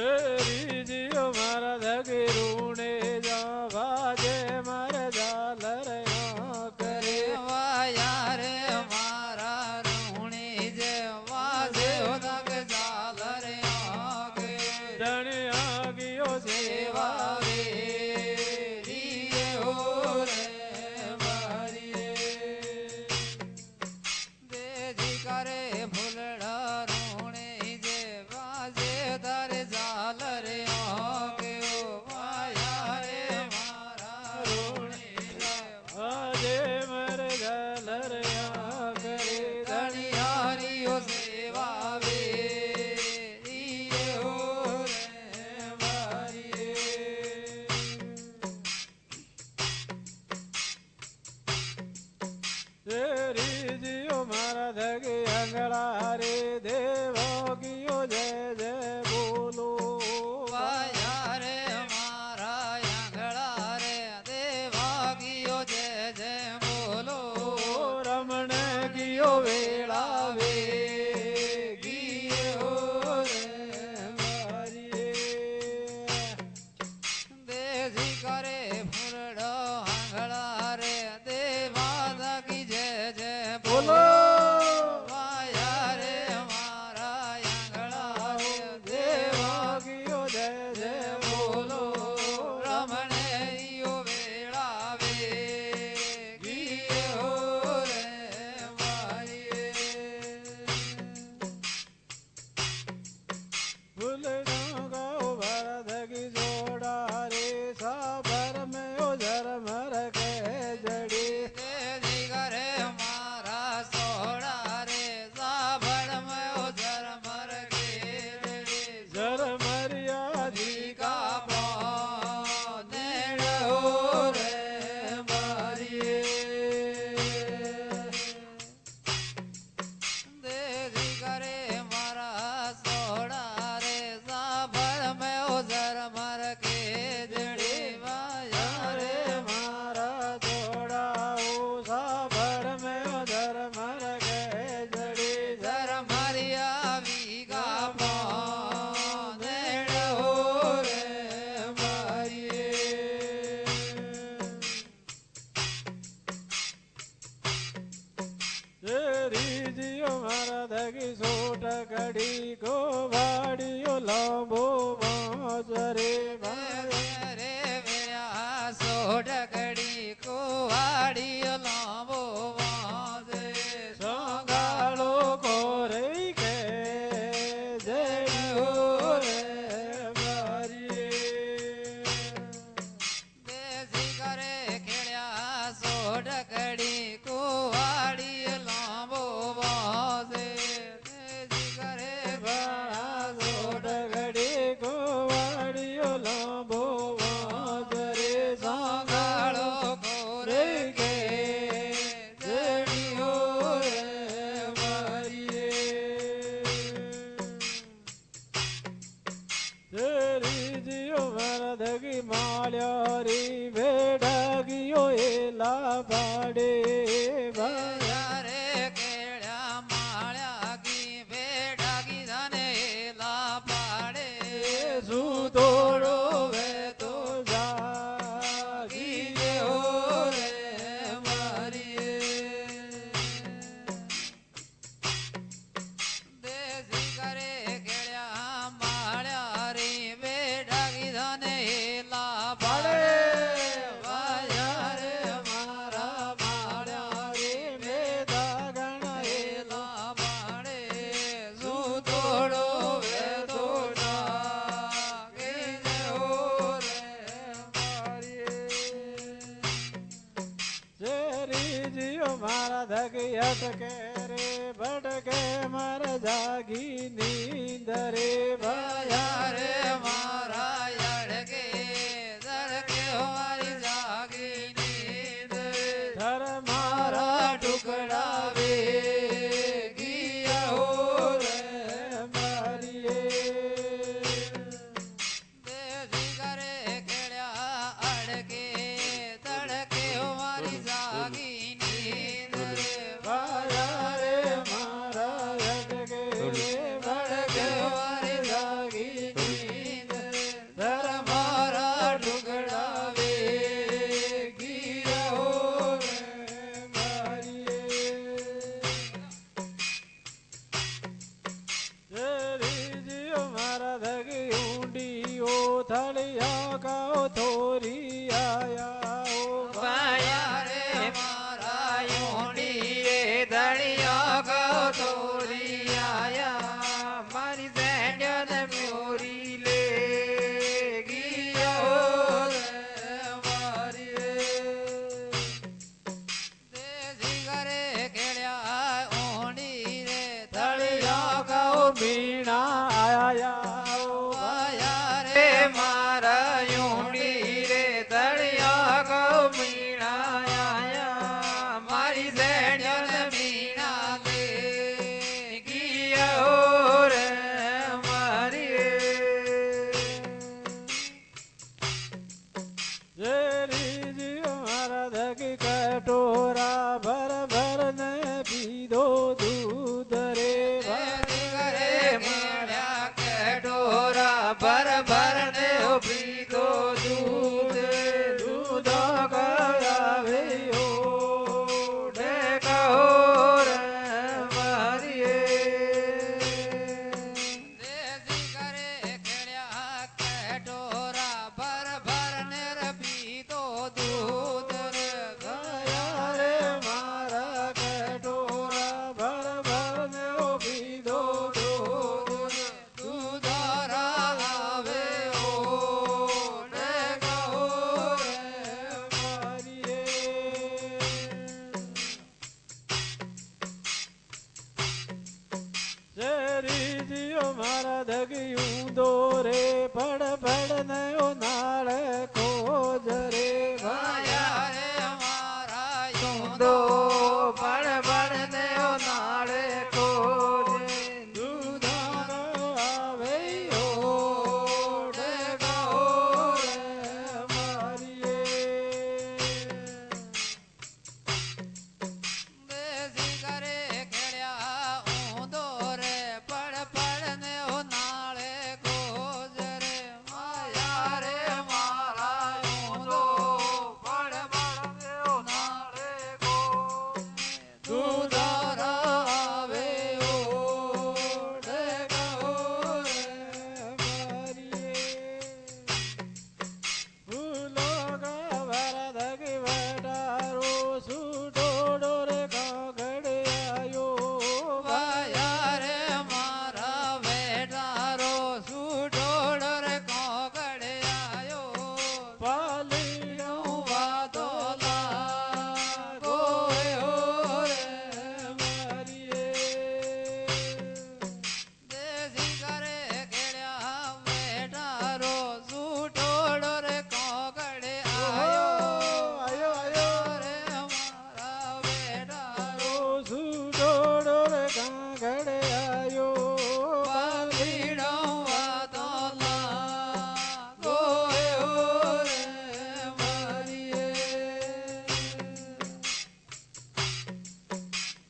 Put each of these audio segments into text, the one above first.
જેરી જીઓ મારા ધગી રૂણે જાવા જે મારે ઝાલર કરે વાયા રે મારા રૂણી જે વાજે ઉદક ઝાલર આગે ધણી આગિયો સેવા વે રીએ હો રે મારી દેજી કરે ફૂલડા રૂણી જે વાજે તારે ઝાલર આગે વાયા રે મારા રૂણી જે આજે મારે ઝાલર કરે ધણિયારીઓ સેવા વે રીએ હો રે મારીએ જેરી જીઓ મારા ધગી અંગળા રે દેવો ગિયો જય જય બોલો વાયા રે મારા આંગળા રે દેવાગીઓ જય જય બોલો રમણ ગિયો વેળા વે ગીએ હો રે મારીએ દેજી કરે ફૂલડો આંગળા રે દેવાગી જય જય બોલો વાયા રે મારા આંગળા રે દેવાગિયો જય જય બોલો રમણેયો વેળા વે ગીએ હો રે મારીએ ફૂલનો ગાઓ ભરધગી જોડા રે સાબર મેં ઓઝર મર કે જડી તેજી કરે મારા સોડા રે સાભળ મયો ધર્મર કે જર મર્યા જી કાપો નેડ હો રે મારીએ દેજી કરે મારા સોડા રે સાભળ મયો ધર્મર કે જડી વાયા રે મારા જોડાઓ સાબર મેં ઓઝર મર કે જડી ધર મારિયા વીગા પોનેડ હો રે મારીએ જેરી જીઓ મારા ધગી સોટ કડી કો વાડીઓ લાંબો મોજરે ભાઈ રે વેયા સોઢકડી કુવાડી લાંબો વાજે સંગાળો કોરે કે જય હો રે મારીએ દેજી કરે ખેડ્યા સોઢકડી કુવાડી લાંબો વાજે દેજી કરે વાળા સોટ ઘડી કો વાડીઓ લાંબો મોજરે સંગાળો કોરે કે જડી હો રે મારીએ જેરી જીઓ મારા ધગી માળ્યા રી ભેડાગીઓ એલા પાડે ભાઈ રે કેળ્યા માળ્યા કી ભેડાગી ધને લા પાડે શું તોડો વે તો જાગી ગીએ હો રે મારીએ દેજી કરે કેળ્યા માળ્યા રે ભેડાગી ધને લા પાડે વાયા રે મારા માળ્યા રે દાગણ લા પાડે શું તોડો વે તો જાગે હો રે મારીએ જેરી જીઓ મારા ધગી અટકે રે ભટકે માર જાગી નીંદ રે વાયા રે મારા યડકે ધડકે મારી જાગી નીંદ ધર મારા ટુકડા વે ગીયા હો રે મારીએ દેજી કરે ખેડ્યા અડકે તડકે મારી જાગી નીંદ વાયા રે મારા અટકે ભટકે મારી જાગી તોરી આયા મારી સેન્ડ્યો ને મોરી લે ગયો દેશી ઘરે ખેડ્યા ઓણી રે તળિયા કહો મીણા આયા રે મારા ઓણી રે તળિયા કહો મીણા આયા મારી સેન્ડ્યો ને મીણા લે ગયો રે જેરીજીઓ મારા ધગી કટોરા ભર ભર ને પીધો દૂધ રે ઘરે મળ્યા કટોરા ભર ભર ને પીધો દૂધ દૂધ કરાવે ઓઢે કહો રે દેશી ઘરે ખેડ્યા કટોરા ભર ભર ને પીધો દૂધ રે ગયા રે મારા કટોરા ભર ભર ને પીધો દૂધ દૂધારા આવે ઓઢે કહો રે શેરીજીઓ મારા ધગિયું દોરે પડ પડ નયો નાળ ખોજ રે ભાયા રે મારા યુંદો બળ બળ દેવ નાળે કોરે દૂધ આવે ઓઢે કહો રે દેશી ઘરે ખેડ્યા ઊંધો રે પડ પડ ને નાળે કોજ રે માયા રે મારા ઊંધો પડ પડ દેવ નાળે કોજ દૂધારા આવે ઓઢે કહો રે ફૂલો ગાવરા ધગી વટારો સુટોડો રે કાગડે આયો વાયા રે મારા વેટારો સુડોડ રે કોગડે આયો પાલીનું વાતો લાગો રે દેશી ઘરે ખેડ્યા વેટારો સુડોડ રે કોગડે આયો રે મારા વેટારો સુટોડો રે કાગડે આયો પાલીડો વાતો લાગો રે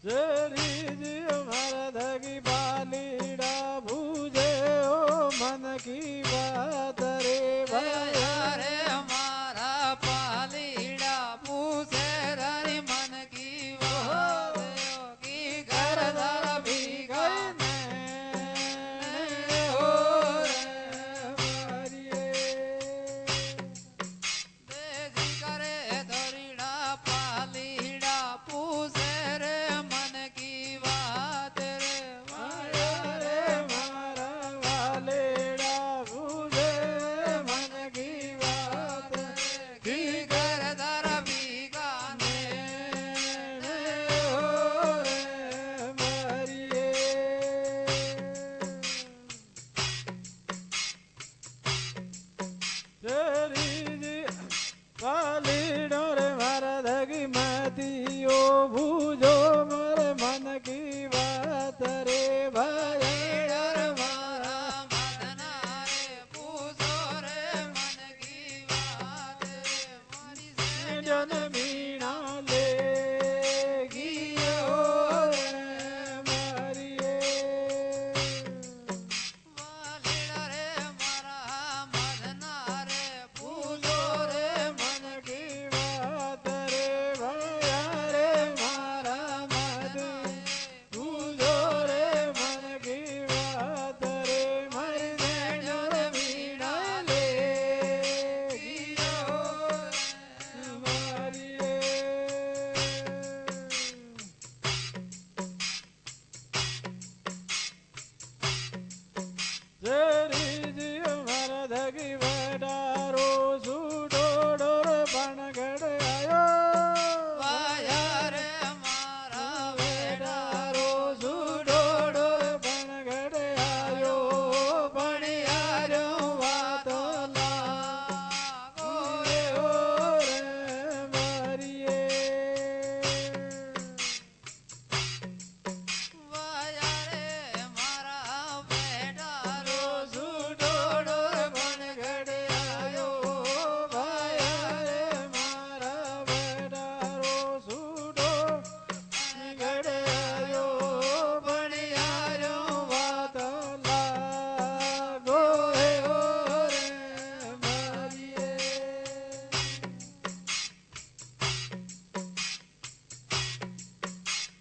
શેરીજીઓ મારા ધગી પાલીડા ભૂજે ઓ મન કી વાત રે ભયા રે મારા પાલીડા પૂછે રે મન કી વાત કી ઘર દર ભી ગઈ હો દેશી ઘરે ધરીડા પાલીડા પૂછે રે મન કી વાત રે મારા રે મારા વાલેડા ભૂજે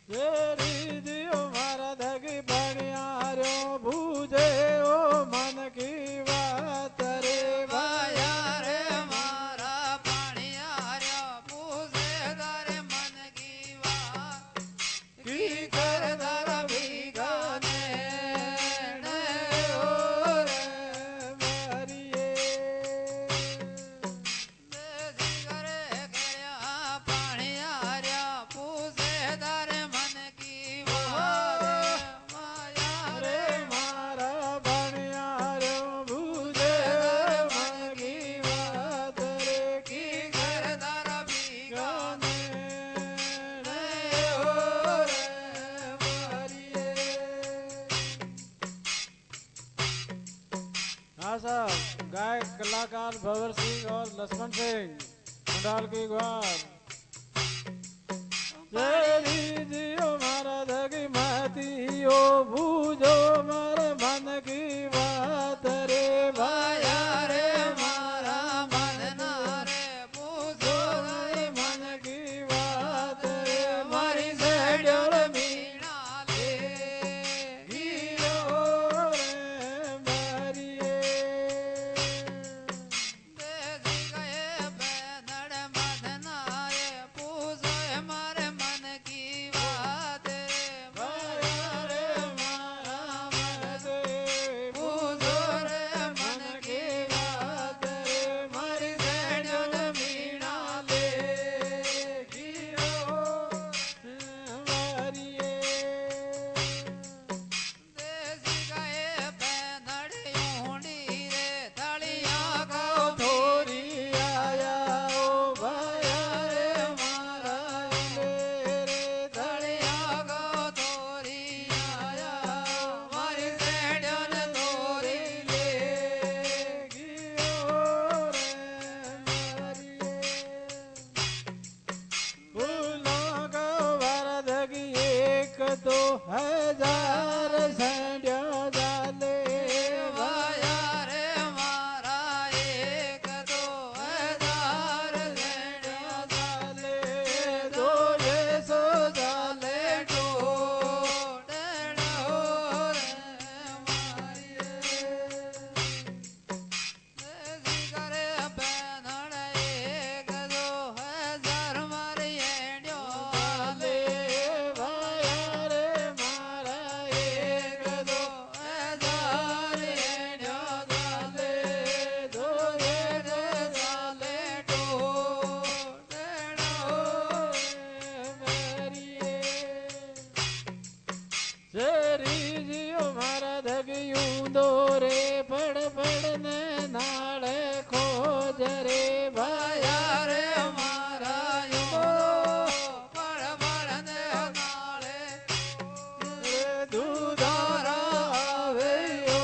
શેરી જીઓ મારા ધગી ભણ્યાર્યો બુજે ઓ મન કી વાત રે વાયા રે મારા પાણિયાર્યો પૂછે તારે મન કી વાત કી કર તારા ભીગાને ને ઓ રે દેજી કરે કેળ્યા પાણિયાર્યા પૂછે તારે મન કી વાત વાયા રે રે મારા ભણ્યાર્યો બુજે મન કી વાત રે કી કર તારા ભીગાને ગાને ઓ રે મારીએ हाँ साहब गायक कलाकार भंवर सिंह और लक्ष्मण सिंह मंडाल की ग्वार जय जियो मारा धगी महतियो बूझो मारे मन की बात रे વાયા રે મારા મનના રે પૂછો તારી मन की बात रे મારી मारी સેડ્યો सेड्यो મીણા લે गियो रे मारिए દેજી ગયે બેનડ મધના રે પૂછો મારે મન કી વાત રે વાયા રે મારા મન પૂછો રે મન કી વાત રે મારી સેડ્યો મીણા લે દેજી ગયે બેનડ ઊંડી રે તળિયા ગો થોરી આયા ઓ ભાયા રે મારા રે તળિયા ગો તોરી આયા મારી સેડ્યો ને તોરી લે ગયો રે મારીએ ફૂલો કો વરદગી એક તો હજાર સંડ્યો જાલે વાયા રે મારા એક તો હજાર સેડ્યો ચાલે તો એ સો ચાલે ટોડણો રે મારીએ દેજી કરે બેનડ એક તો હજાર મારી એડ્યો ચાલે ભાયા રે મારા એક તો હજાર એડ્યો ચાલે તો એ ચાલે ટોડણો શેરી જીઓ મારા ધગયું દોરે પડ પડ ને નાળે ખોજ રે ભાયા વાયા રે મારા યો પડ પડ ને નાળે રે દુધારા આવે ઓ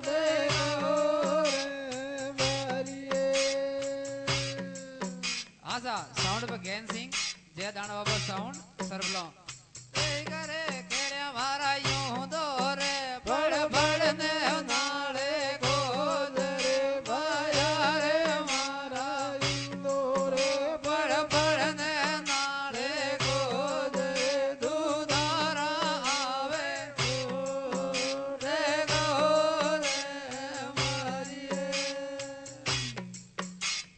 રે મારીએ આશા સાઉન્ડ પર ગેન સિંગ જય દાણા બાબા સાઉન્ડ સરબલો કરે કેડ્યા મારા યો દોરે પડ પડ ને નાળે ગોદ રે વાયા રે મારા દોરે પડ પડ ને નાળે ગોદ રે દુધારા આવે રે ગોદ મારીએ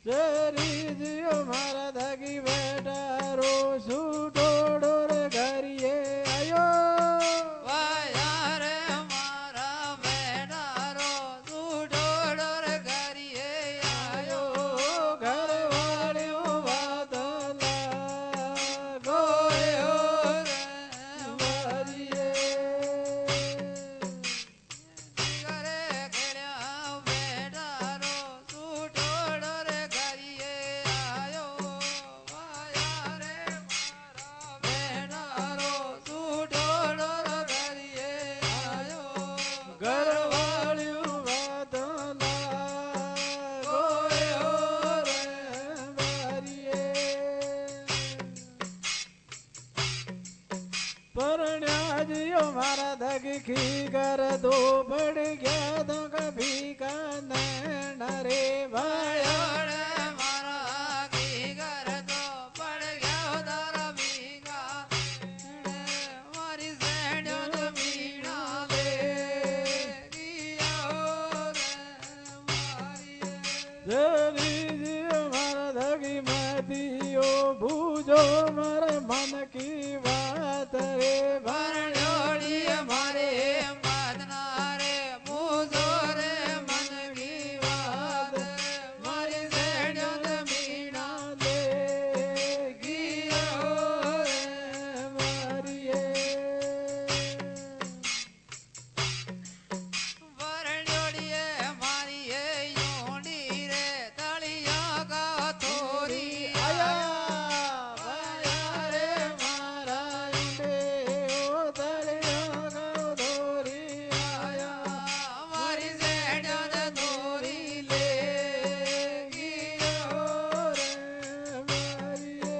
શેરી જીઓ મારા ધગી બેટા રો સુટોડો રે ઘરીએ આયો વાયા રે મારા બેડારો સુડોડો રે ઘરીએ આયો ઘર વાળ્યો વાદલા ગોયો રે મારીએ કરે કેડ્યા બેડારો સુડોડો રે ઘરીએ આયો વાયા રે મારા બેડારો સુડોડો રે ઘરીએ આયો ઘર વાળ્યું વાદલા ગોયો રે મારીએ પરણ્યા જીઓ મારા ધગી ખી કર દો પડ ગયા તો કભી કા નૈણ રે ભાયા રે મારા કી ઘર તો પડ ગયો તારા ભીગા की बात रे ભરણ્યોડી મારે મદના રે મૂજો રે મન કી વાત મારી સેડ્યો મીણા દે ગીયો મારીએ ભરણ્યોડીએ મારી એ યોડી રે તળિયા ગા થોરી આયા વાયા રે મારા ઈંડે ઓ તળિયા ગો દોરી આયા મારી સેડ્યો થોરી લે ગીયો રે મારીએ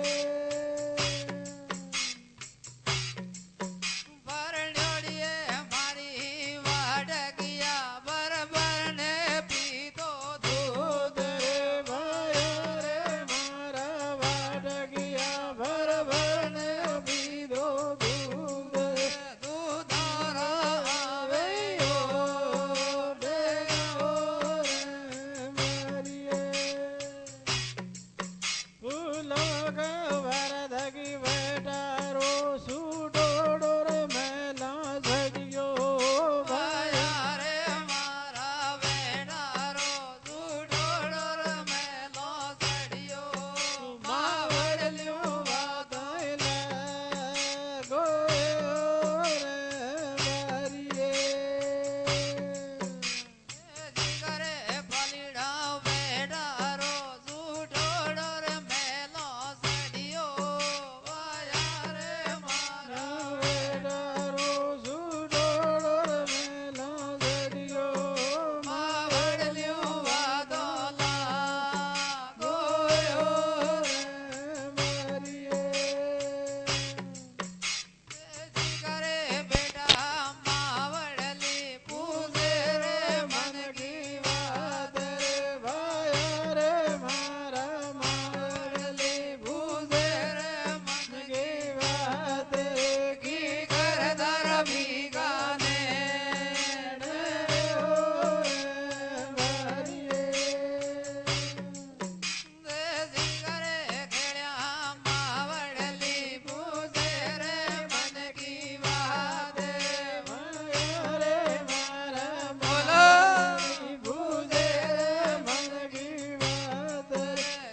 ભરણ્યોડીએ મારી વાડકિયા બરબર ને પીતો દૂધ રે ભાયા રે મારા વાડગિયા ભરભર ને પીધો દૂધ દૂધારો આવે બેગો રે મારીએ ફૂલો ગવરધગી વેટારો સુડોડો રે મેલા ઝડિયો ભાયા રે મારા બેડારો દૂધોડો રમેલો સડિયો માવડલ્યો વાદળા ગોયો રે મારીએ જીગરે પલીડા બેડારો દૂધોડો રમેલો સડિયો ભાયા રે મારા વેડારો સુડોડો રે મેલા ઝડિયો માવડલ્યો વાદોલા ગોયો રે મારીએ જીગરે બેટા માવડલી પૂજે રે મન કી વાત રે ભાયા રે મારા માવડલી પૂજે રે મન કી વાત રે કી કરદર ભીગાને જીગરે ખેડ્યા માવડલી પૂજે રે મન કી વાત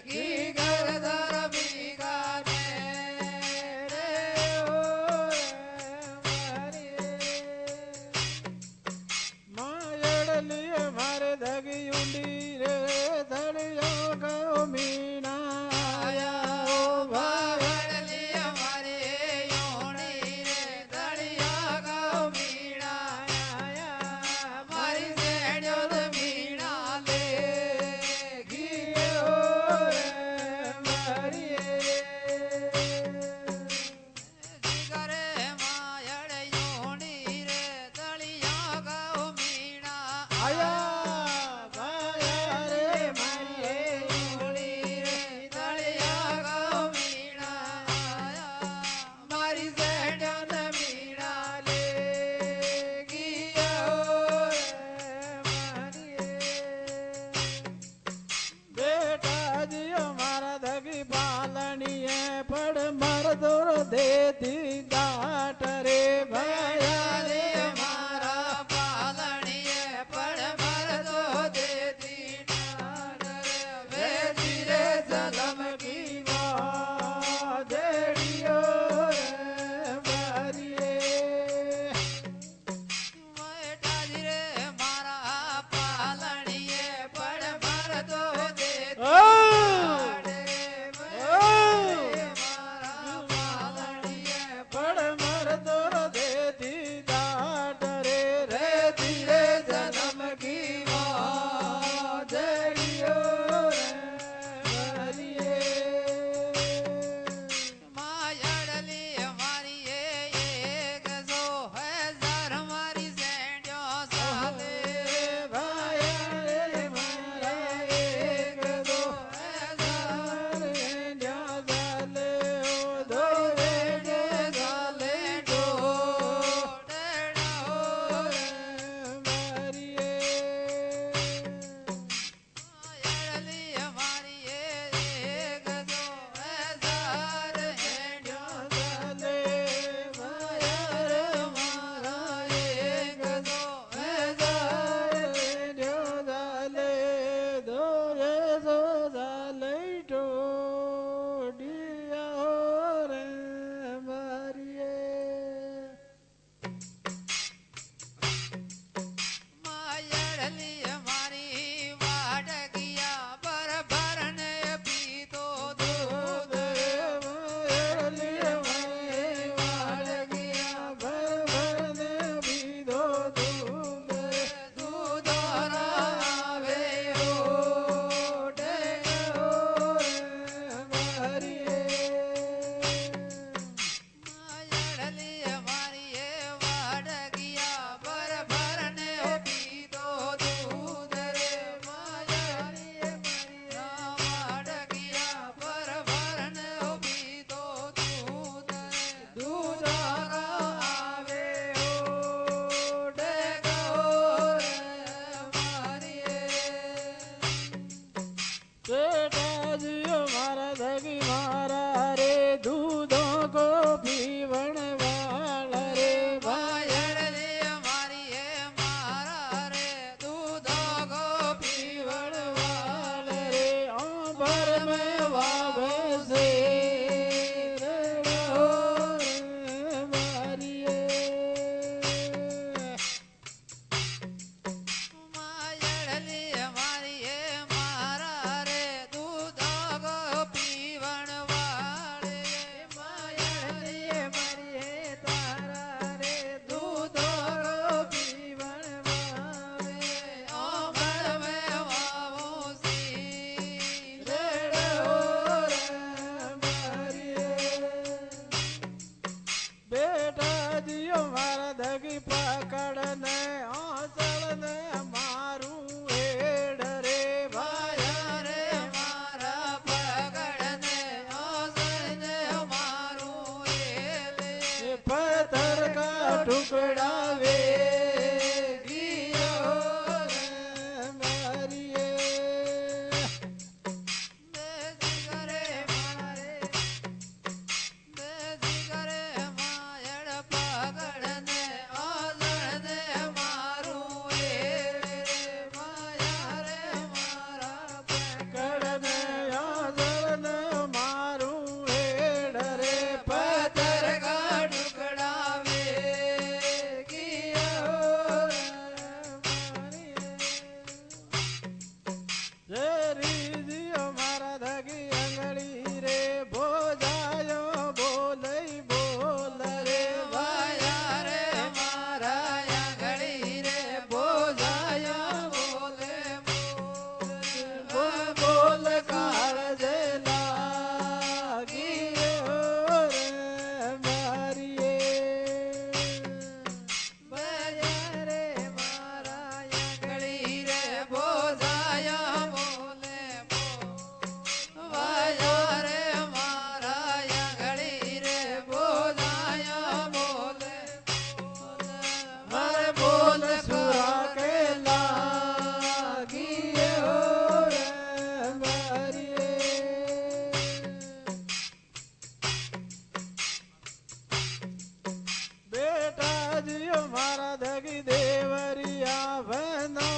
કી કરદર ભીગાને મારે ધગી ઊંડી રે ધડિયો ગયો મીણા આયા માવડલી અમારે યોણી રે દળિયા ગૌ મીણા આયા મારી સેડ્યો રે મીણા લે ગીયો રે મારીએ જીગરે માયડ યોણી રે દળિયા ગૌ મીણા આયા ભાયા રે મારીએ યોણી રે દળિયા ગૌ મીણા આયા મારી સેડ્યો રે મીણા લે ગીયો રે મારીએ બેટા જીઓ મારા ધગી પાલણીએ પડ મરદોર દેતી દાટ રે ભાયા રે મારા પાલણીએ પડ મરદો દેતી ડાળ રે વેચી રે ધમકી વાદેડિયો રે મારીએ મેટાજી રે મારા પાલણીએ પડ મરદો દેતી ઓ! ડાળ રે ઓ! મારા પાલણીએ પડ જીઓ મારા ધગી પકડ ને આંચળ ને મારું હેડ રે વાયા રે મારા પગડને ઓસને મારું એલે પથ્થર કા ટુકડા વે ગિયો રે મારીએ દેજી કરે મારે દેજી કરે માયડ પગડને ઓસને મારું એલે વાયા રે મારા પકડ ને આંચળ ને મારું હેડ રે પથ્થર કા ટુકડા વે ગિયો રે મારીએ રીજીઓ મારા ધગી આંગળી રે ભોજાયો બોલઈ બોલ રે વાયા રે મારા આંગળી રે બોજાયા બોલે બોલ બોલ કાળજે લાગીયો રે મારીએ વાયા રે મારા આંગળી રે બોજાયા બોલે વાયા રે મારા આંગળી રે બોજાયા બોલે મારે બોલ સુરા કે લાગીયો રે મારીએ બેટા જીઓ મારા ધગી દેવરિયા બનો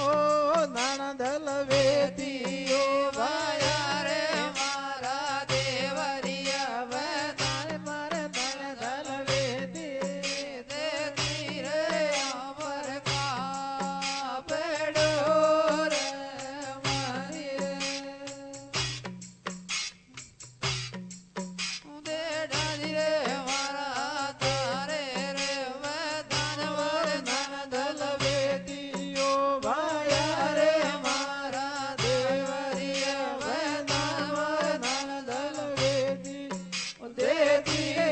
નણદલ વેતીઓ વાયા રે મારા દેવરિયા તારે મારે નણદલ વેતી દેતી રે અમર કા પેડો રે મારીએ દેડાજી રે મારા તારે રે વેદાનવર નણદલ વેતીઓ ભાયા રે મારા દેવરિયા વેદાનવર નણદલ વેતી દેતી રે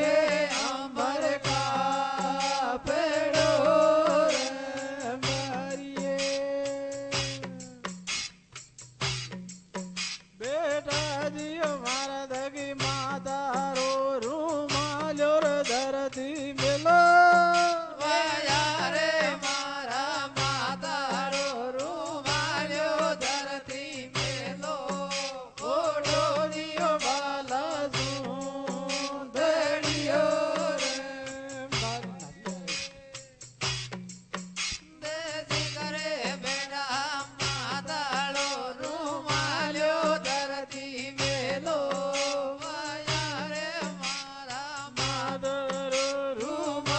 અંબર કા પેડો રે મારીએ બેટા જીઓ મારા દગી માતારો રૂમાલ્યો રે ધરતી મેલો વાયા રે મારા માતારો રૂમાલ્યો ધરતી મેલો ઓઢો જીઓ બાલા સુંદરિયો રે દેજી કરે બેડા માતાળો રૂમાલ્યો ધરતી મેલો વાયા રે મારા માદરો રૂમ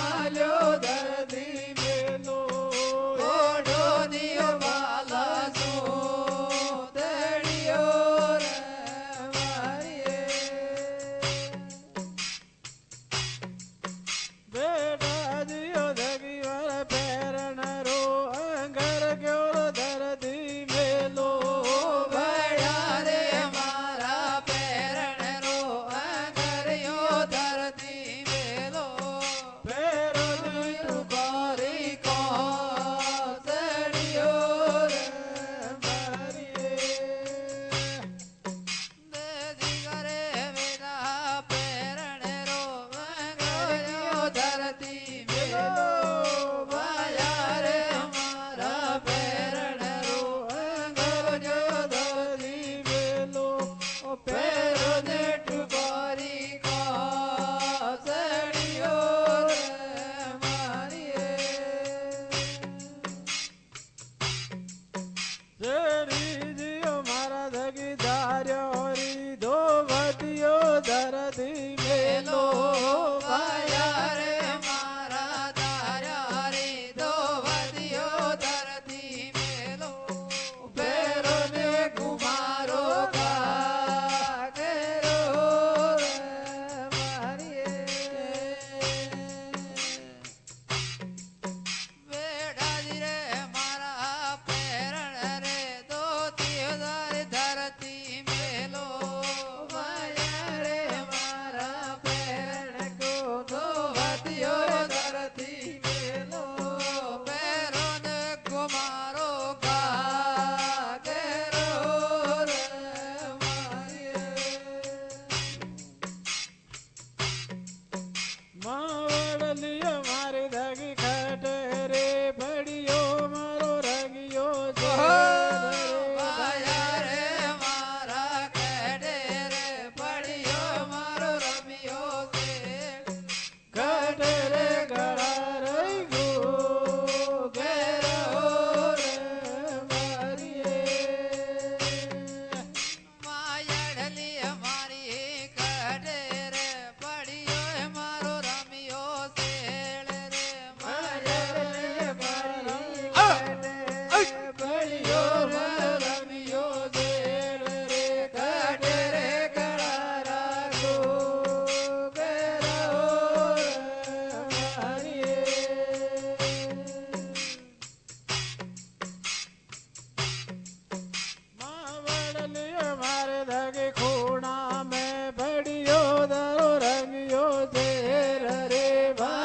लियो